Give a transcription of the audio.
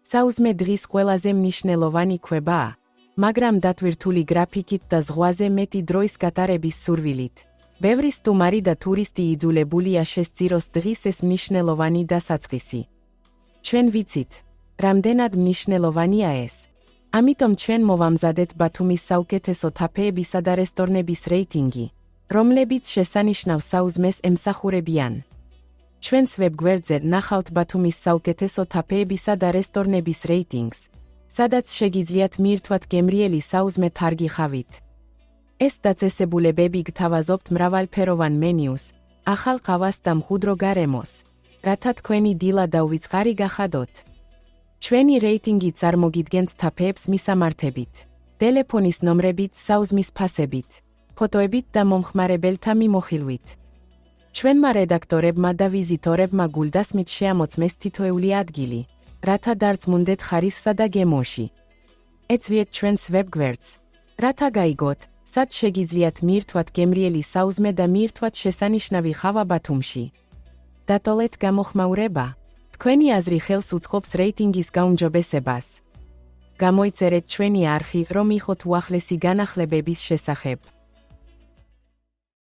საუზმე დღის ყველაზე მნიშვნელოვანი ქვებაა, მაგრამ დატვირთული გრაფიკით და ზღვაზე მეტი დროის გატარების სურვილით. ბევრი სტუმარი და ტურისტი იძულებულია შესწიროს დღის ეს მნიშვნელოვანი დასაწყისი. ჩვენ ვიცით, რამდენად მნიშვნელოვანია ეს. ამიტომ ჩვენ მოვამზადეთ ბათუმის საუკეთესო თაფეებისა და რესტორნების რეიტინგი, რომლებიც შესანიშნავ საუზმეს ემსახურებიან. ჩვენს ვებგვერდზე ნახავთ ბათუმის საუკეთესო თაფეებისა და რესტორნების რეიტინგს, სადაც შეგიძლიათ მიირთვათ გემრიელი საუზმე თარგი ხავით. ეს დაწესებულებები გთავაზობთ მრავალფეროვან მენიუს, ახალ ყავას და მყუდრო გარემოს, რათა თქვენი დილა და უვიწყარი გახადოთ. ჩვენი რეიტინგი წარმოგიდგენთ თაფეებს მისამართებით, ტელეფონის ნომრებით, საუზმის ფასებით, ფოტოებით და მომხმარებელთა მიმოხილვით. ჩვენმა რედაქტორებმა და ვიზიტორებმა გულდასმით შეამოწმეს თითოეული ადგილი, რათა დარწმუნდეთ ხარისხსა და გემოში. ეწვიეთ ჩვენს ვებგვერდს, რათა გაიგოთ, სად შეგიძლიათ მიირთვათ გემრიელი საუზმე და მიირთვათ შესანიშნავი ხავა ბათუმში. დატოვეთ გამოხმაურება. თქვენი აზრი ხელს უწყობს რეიტინგის გაუმჯობესებას. გამოიწერეთ ჩვენი არხი, რომ იყოთ უახლესი განახლებების შესახებ.